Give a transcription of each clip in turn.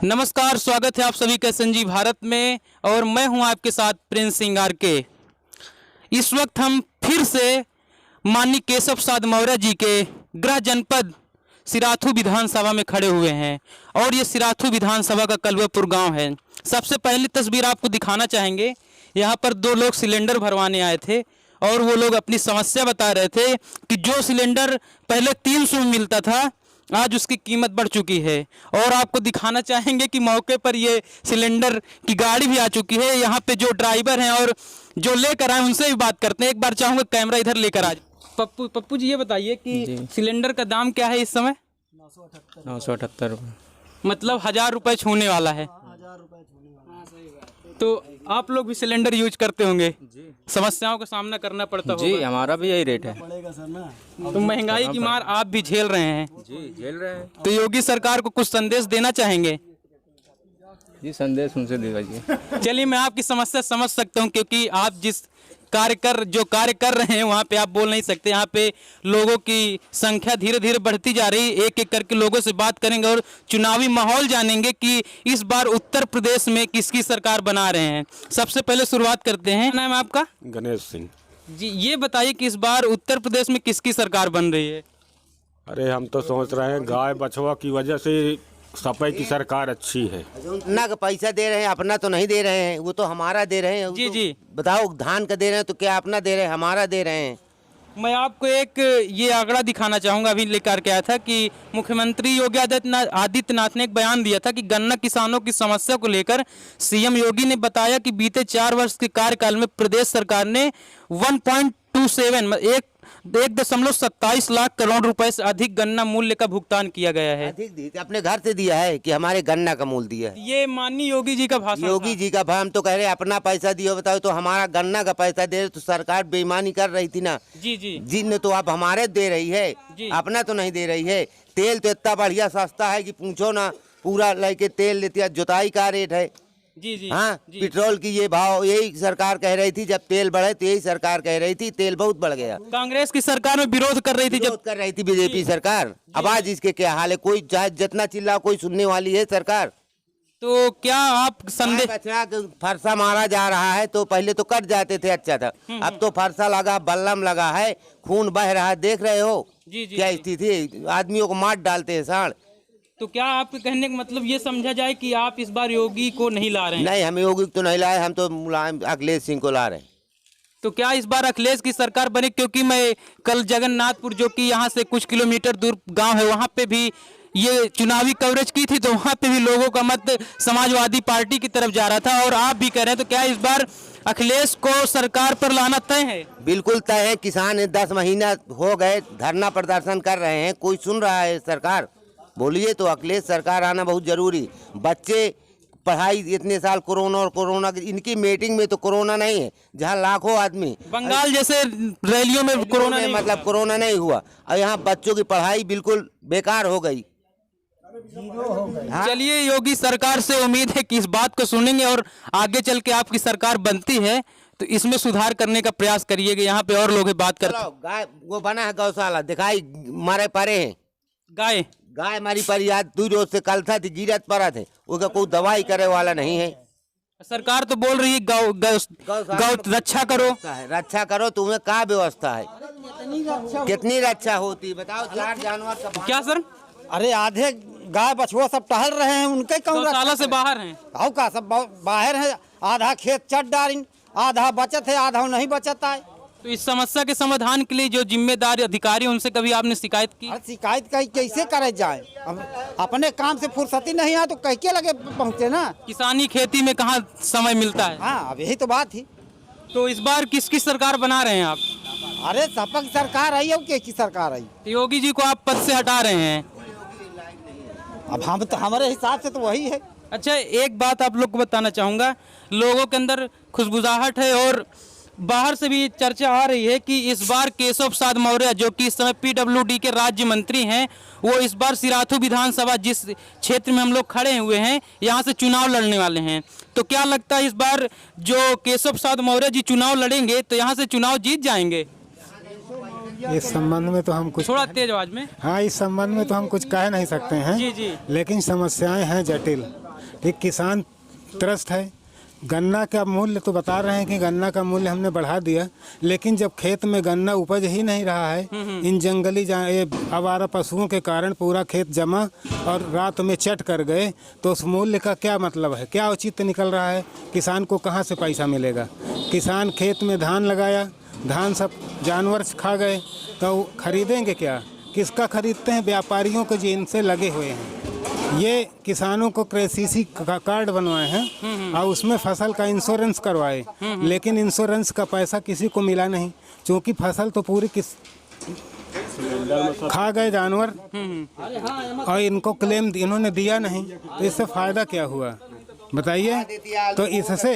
नमस्कार, स्वागत है आप सभी का संजीव भारत में और मैं हूं आपके साथ प्रिंस सिंह आर के। इस वक्त हम फिर से माननीय केशव प्रसाद मौर्य जी के गृह जनपद सिराथू विधानसभा में खड़े हुए हैं और ये सिराथू विधानसभा का कलवापुर गांव है। सबसे पहली तस्वीर आपको दिखाना चाहेंगे। यहाँ पर दो लोग सिलेंडर भरवाने आए थे और वो लोग अपनी समस्या बता रहे थे कि जो सिलेंडर पहले 300 में मिलता था आज उसकी कीमत बढ़ चुकी है। और आपको दिखाना चाहेंगे कि मौके पर ये सिलेंडर की गाड़ी भी आ चुकी है। यहाँ पे जो ड्राइवर हैं और जो लेकर आए उनसे भी बात करते हैं। एक बार चाहूँगा कैमरा इधर लेकर आ। पप्पू जी ये बताइए कि सिलेंडर का दाम क्या है इस समय? 978 रुपये, मतलब 1000 रुपये छूने वाला है। तो आप लोग भी सिलेंडर यूज करते होंगे जी। समस्याओं का सामना करना पड़ता होगा जी। हमारा भी यही रेट है। तो महंगाई की मार आप भी झेल रहे हैं जी, झेल रहे हैं। तो योगी सरकार को कुछ संदेश देना चाहेंगे? जी, संदेश उनसे दीजिए। चलिए, मैं आपकी समस्या समझ सकता हूं क्योंकि आप जिस कार्य कर रहे हैं वहाँ पे आप बोल नहीं सकते। यहाँ पे लोगों की संख्या धीरे धीरे बढ़ती जा रही है। एक एक करके लोगों से बात करेंगे और चुनावी माहौल जानेंगे कि इस बार उत्तर प्रदेश में किसकी सरकार बना रहे हैं। सबसे पहले शुरुआत करते हैं। नाम है आपका? गणेश सिंह जी, ये बताइए कि इस बार उत्तर प्रदेश में किसकी सरकार बन रही है? अरे हम तो सोच रहे हैं गाय बछवा की वजह से सफाई की सरकार अच्छी है ना का पैसा दे रहे हैं, अपना तो नहीं दे रहे हैं। वो तो हमारा दे रहे हैं। जी तो जी, बताओ, धान का दे रहे हैं तो क्या अपना दे रहे हैं? हमारा दे रहे हैं। मैं आपको एक ये आंकड़ा दिखाना चाहूँगा। अभी लेकर के आया था कि मुख्यमंत्री योगी आदित्यनाथ ने एक बयान दिया था कि गन्ना किसानों की समस्या को लेकर सीएम योगी ने बताया कि बीते 4 वर्ष के कार्यकाल में प्रदेश सरकार ने 1.27 लाख करोड़ रुपए से अधिक गन्ना मूल्य का भुगतान किया गया है। अधिक अपने घर से दिया है कि हमारे गन्ना का मूल्य दिया है। ये माननीय योगी जी का भाषण योगी जी का हम तो कह रहे अपना पैसा दियो। बताओ, तो हमारा गन्ना का पैसा दे रहे तो सरकार बेईमानी कर रही थी ना। जी जी जी ने तो आप हमारे दे रही है, अपना तो नहीं दे रही है। तेल तो इतना बढ़िया सस्ता है कि पूछो ना। पूरा लेके तेल लेती है। जुताई का रेट है। जी जी हाँ, जी। पेट्रोल की ये भाव यही सरकार कह रही थी। जब तेल बढ़े तो यही सरकार कह रही थी तेल बहुत बढ़ गया। कांग्रेस की सरकार में विरोध कर रही थी जब कर रही थी बीजेपी सरकार। अब आज इसके क्या हाल है? कोई चाहे जितना चिल्ला कोई सुनने वाली है सरकार। तो क्या आप संदेश? बछड़ा फरसा मारा जा रहा है तो पहले तो कट जाते थे, अच्छा था। अब तो फरसा लगा, बल्लम लगा है, खून बह रहा है। देख रहे हो क्या स्थिति? आदमियों को मार डालते हैं साढ़। तो क्या आपके कहने का मतलब ये समझा जाए कि आप इस बार योगी को नहीं ला रहे हैं? नहीं, हम योगी तो नहीं लाए, हम तो मुलायम अखिलेश सिंह को ला रहे हैं। तो क्या इस बार अखिलेश की सरकार बने? क्योंकि मैं कल जगन्नाथपुर, जो कि यहाँ से कुछ किलोमीटर दूर गांव है, वहाँ पे भी ये चुनावी कवरेज की थी तो वहाँ पे भी लोगों का मत समाजवादी पार्टी की तरफ जा रहा था और आप भी कह रहे हैं। तो क्या इस बार अखिलेश को सरकार पर लाना तय है? बिल्कुल तय है। किसान 10 महीना हो गए धरना प्रदर्शन कर रहे हैं, कोई सुन रहा है सरकार? बोलिए। तो अखिलेश सरकार आना बहुत जरूरी। बच्चे पढ़ाई इतने साल कोरोना इनकी मीटिंग में तो कोरोना नहीं है, जहाँ लाखों आदमी बंगाल जैसे रैलियों में कोरोना नहीं, मतलब कोरोना नहीं हुआ और यहाँ बच्चों की पढ़ाई बिल्कुल बेकार हो गई। चलिए, योगी सरकार से उम्मीद है कि इस बात को सुनेंगे और आगे चल के आपकी सरकार बनती है तो इसमें सुधार करने का प्रयास करिएगा। यहाँ पे और लोग बात करते। गाय वो बना है गौशाला, दिखाई मारे पड़े हैं। गाय हमारी पर याद 2 रोज से कल था गिरत पड़ा थे। उसका कोई दवाई करे वाला नहीं है। सरकार तो बोल रही है गौ रक्षा करो। रक्षा करो, तुम्हें क्या व्यवस्था है? कितनी रक्षा होती बताओ? 4 जानवर का क्या सर? अरे आधे गाय बछुआ सब टहल रहे हैं, उनके गौशाला से बाहर हैं। आओ का सब बाहर है। आधा खेत चट डाली, आधा बचत है, आधा नहीं बचत है। तो इस समस्या के समाधान के लिए जो जिम्मेदार अधिकारी उनसे कभी आपने शिकायत की? शिकायत कैसे करे जाए? अपने काम से फुर्सती नहीं है तो कह के लगे पहुँचे ना। किसानी खेती में कहाँ समय मिलता है? हाँ, अब यही तो बात थी। तो इस बार किसकी सरकार बना रहे हैं आप? अरे सपक सरकार आई और की सरकार आई? योगी जी को आप पद से हटा रहे हैं। अब हम तो हमारे हिसाब से तो वही है। अच्छा, एक बात आप लोग को बताना चाहूँगा। लोगों के अंदर खुशबुदाहट है और बाहर से भी चर्चा आ रही है कि इस बार केशव प्रसाद मौर्य, जो कि इस समय पीडब्ल्यूडी के राज्य मंत्री हैं, वो इस बार सिराथू विधानसभा जिस क्षेत्र में हम लोग खड़े हुए हैं यहाँ से चुनाव लड़ने वाले हैं। तो क्या लगता है इस बार जो केशव प्रसाद मौर्य जी चुनाव लड़ेंगे तो यहाँ से चुनाव जीत जाएंगे? इस संबंध में तो हम कुछ थोड़ा तेज आवाज में। हाँ, इस संबंध में तो हम कुछ कह नहीं सकते हैं। जी जी। लेकिन समस्याएं हैं जटिल। एक किसान त्रस्त है। गन्ना का मूल्य तो बता रहे हैं कि गन्ना का मूल्य हमने बढ़ा दिया, लेकिन जब खेत में गन्ना उपज ही नहीं रहा है, इन जंगली ये आवारा पशुओं के कारण पूरा खेत जमा और रात में चट कर गए, तो उस मूल्य का क्या मतलब है, क्या औचित्य निकल रहा है? किसान को कहाँ से पैसा मिलेगा? किसान खेत में धान लगाया, धान सब जानवर खा गए, तो खरीदेंगे क्या? किसका खरीदते हैं? व्यापारियों को, जो इनसे लगे हुए हैं। ये किसानों को कृषि का कार्ड बनवाए हैं और उसमें फसल का इंश्योरेंस करवाए, लेकिन इंश्योरेंस का पैसा किसी को मिला नहीं, क्योंकि फसल तो पूरी खा गए जानवर और इनको क्लेम इन्होंने दिया नहीं, तो इससे फायदा क्या हुआ बताइए? तो इससे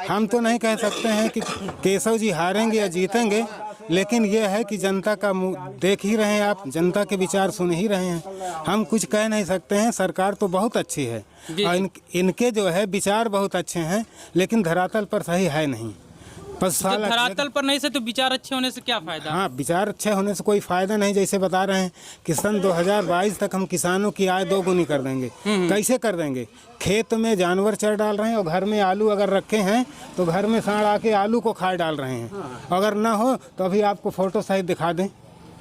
हम तो नहीं कह सकते हैं कि केशव जी हारेंगे या जीतेंगे, लेकिन ये है कि जनता का मुंह देख ही रहे हैं आप, जनता के विचार सुन ही रहे हैं। हम कुछ कह नहीं सकते हैं। सरकार तो बहुत अच्छी है और इनके जो है विचार बहुत अच्छे हैं, लेकिन धरातल पर सही है नहीं। जब धरातल पर नहीं से तो विचार अच्छे होने से क्या फायदा? हाँ, विचार अच्छे होने से कोई फायदा नहीं। जैसे बता रहे हैं कि सन 2022 तक हम किसानों की आय 2 गुनी कर देंगे। कैसे कर देंगे? खेत में जानवर चर डाल रहे हैं और घर में आलू अगर रखे हैं तो घर में सांड आके आलू को खा डाल रहे हैं। अगर ना हो तो अभी आपको फोटो सहित दिखा दें,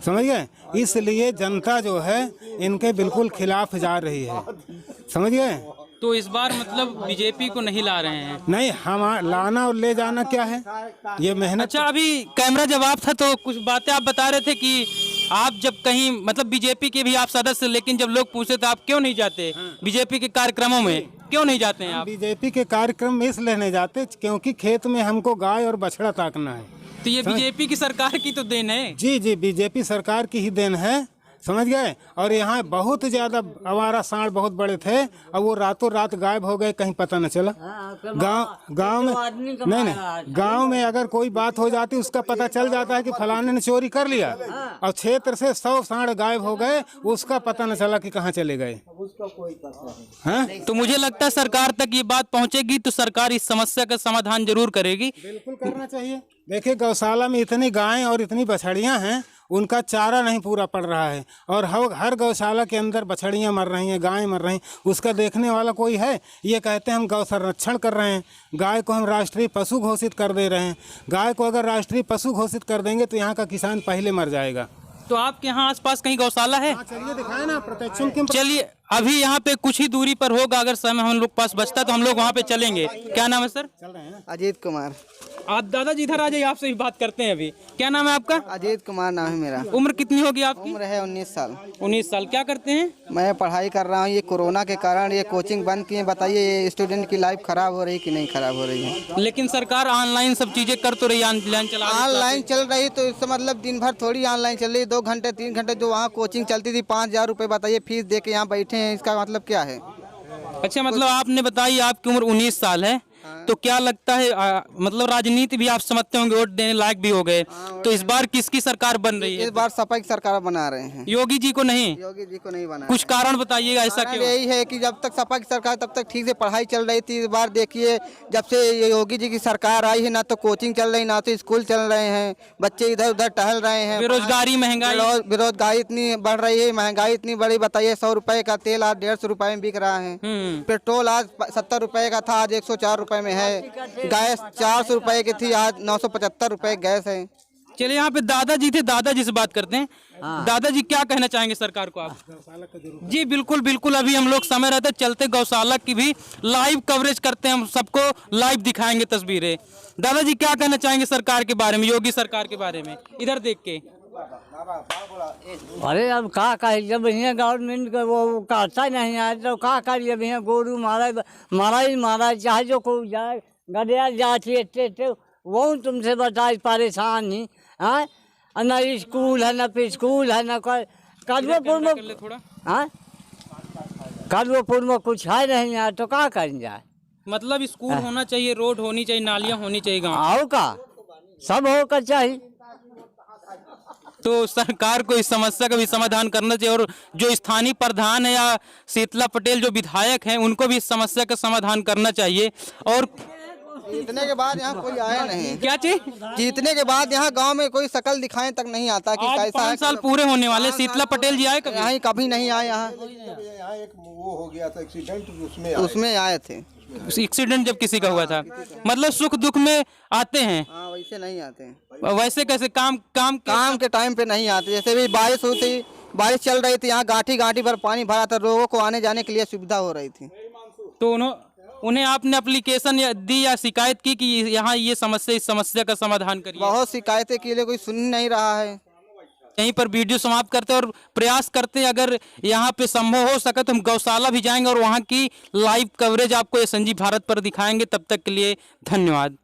समझ गए? इसलिए जनता जो है इनके बिल्कुल खिलाफ जा रही है, समझ गए? तो इस बार मतलब बीजेपी को नहीं ला रहे हैं? नहीं, हम लाना और ले जाना क्या है, ये मेहनत। अच्छा, अभी कैमरा जवाब था तो कुछ बातें आप बता रहे थे कि आप जब कहीं मतलब बीजेपी के भी आप सदस्य, लेकिन जब लोग पूछे तो आप क्यों नहीं जाते बीजेपी के कार्यक्रमों में? क्यों नहीं जाते हैं आप? बीजेपी के कार्यक्रम में इसलिए नहीं जाते क्योंकि खेत में हमको गाय और बछड़ा ताकना है। तो ये बीजेपी की सरकार की तो देन है। जी जी, बीजेपी सरकार की ही देन है, समझ गए? और यहाँ बहुत ज़्यादा आवारा सांड बहुत बड़े थे और वो रातों रात गायब हो गए, कहीं पता न चला। गांव में नहीं, गांव में अगर कोई बात हो जाती उसका पता चल जाता है कि फलाने ने चोरी कर लिया, और क्षेत्र से 100 सांड गायब हो गए, उसका पता न चला कि कहाँ चले गए। तो मुझे लगता है सरकार तक ये बात पहुँचेगी तो सरकार इस समस्या का समाधान जरूर करेगी। बिल्कुल करना चाहिए। देखिए, गौशाला में इतनी गायें और इतनी बछड़ियाँ हैं, उनका चारा नहीं पूरा पड़ रहा है, और हर गौशाला के अंदर बछड़ियाँ मर रही हैं, गायें मर रही हैं, उसका देखने वाला कोई है? ये कहते हैं हम गौ संरक्षण कर रहे हैं, गाय को हम राष्ट्रीय पशु घोषित कर दे रहे हैं। गाय को अगर राष्ट्रीय पशु घोषित कर देंगे तो यहाँ का किसान पहले मर जाएगा। तो आपके यहाँ आसपास कहीं गौशाला है? चलिए दिखाए ना, प्रोटेक्शन। चलिए, अभी यहाँ पे कुछ ही दूरी पर होगा, अगर समय हम लोग पास बचता तो हम लोग वहाँ पे चलेंगे। क्या नाम है सर? अजीत कुमार। आप दादाजी इधर आ जाइए, आपसे भी बात करते हैं। अभी क्या नाम है आपका? अजीत कुमार नाम है मेरा। उम्र कितनी होगी आपकी? उम्र है 19 साल। 19 साल। क्या करते हैं? मैं पढ़ाई कर रहा हूँ। ये कोरोना के कारण ये कोचिंग बंद किए। बताइए, ये स्टूडेंट की लाइफ खराब हो रही कि नहीं खराब हो रही है? लेकिन सरकार ऑनलाइन सब चीजें कर तो रही, ऑनलाइन चला रही है। ऑनलाइन चल रही तो इसका मतलब दिन भर थोड़ी ऑनलाइन चल रही। 2 घंटे 3 घंटे जो वहाँ कोचिंग चलती थी, 5000 रुपये बताइए फीस दे के यहाँ बैठे हैं, इसका मतलब क्या है? अच्छा, मतलब आपने बताई आपकी उम्र 19 साल है, तो क्या लगता है मतलब राजनीति भी आप समझते होंगे, वोट देने लायक भी हो गए, तो इस बार किसकी सरकार बन रही है? इस बार सपा की सरकार बना रहे हैं। योगी जी को नहीं? योगी जी को नहीं बना। कुछ कारण बताइएगा ऐसा क्यों? यही है कि जब तक सपा की सरकार तब तक ठीक से पढ़ाई चल रही थी। इस बार देखिए, जब से ये योगी जी की सरकार आई है, ना तो कोचिंग चल रही, ना तो स्कूल चल रहे हैं, बच्चे इधर उधर टहल रहे हैं। बेरोजगारी, महंगाई, बेरोजगारी इतनी बढ़ रही है, महंगाई इतनी बढ़ी। बताइए, 100 रुपए का तेल आज 150 रुपए में बिक रहा है। पेट्रोल आज 70 रुपए का था, आज 104 रुपए में है। गैस 400 रुपए की थी, आज 975 रुपए गैस है। चलिए, यहाँ पे दादाजी थे, दादाजी से बात करते हैं। दादाजी, क्या कहना चाहेंगे सरकार को आप? जी बिल्कुल बिल्कुल, अभी हम लोग समय रहते चलते गौशाला की भी लाइव कवरेज करते हैं, हम सबको लाइव दिखाएंगे तस्वीरें। दादाजी, क्या कहना चाहेंगे सरकार के बारे में, योगी सरकार के बारे में, इधर देख के? अरे अब का कही, जब यहाँ गवर्नमेंट का वो काटता नहीं है तो का करिए? यहाँ गोरू मारा चाहे जो कोई जाए, गड़िया जाती वो तुमसे बताए परेशान ही। हाँ, न स्कूल है, न स्कूल है, न कदवोपुर में थोड़ा। हाँ, कदवोपुर में कुछ है नहीं यार, तो क्या करें जाए? मतलब स्कूल होना चाहिए, रोड होनी चाहिए, नालियाँ होनी चाहिए गाँव। आओ का सब होकर चाहिए। तो सरकार को इस समस्या का भी समाधान करना चाहिए, और जो स्थानीय प्रधान है या शीतला पटेल जो विधायक हैं, उनको भी इस समस्या का समाधान करना चाहिए। और जीतने के बाद यहाँ कोई आया नहीं। क्या चीज? जीतने के बाद यहाँ गांव में कोई शकल दिखाने तक नहीं आता कि आज कैसा 5 है। साल पूरे होने वाले, शीतला पटेल जी आए कभी? यहाँ कभी नहीं आए, यहाँ एक वो हो गया था एक्सीडेंट, उसमें आए थे। एक्सीडेंट जब किसी का हुआ था, मतलब सुख दुख में आते हैं, हाँ वैसे नहीं आते हैं। वैसे कैसे काम के टाइम पे नहीं आते। जैसे भी बारिश हुई थी, बारिश चल रही थी, यहाँ गाठी गाठी पर पानी भरा था, लोगों को आने जाने के लिए सुविधा हो रही थी। तो उन्हें आपने एप्लीकेशन दी या शिकायत की कि यहाँ ये समस्या, इस समस्या का समाधान करिए? बहुत शिकायतें के लिए कोई सुन नहीं रहा है। यहीं पर वीडियो समाप्त करते हैं और प्रयास करते हैं, अगर यहाँ पे संभव हो सके तो हम गौशाला भी जाएंगे और वहाँ की लाइव कवरेज आपको SNG भारत पर दिखाएंगे। तब तक के लिए धन्यवाद।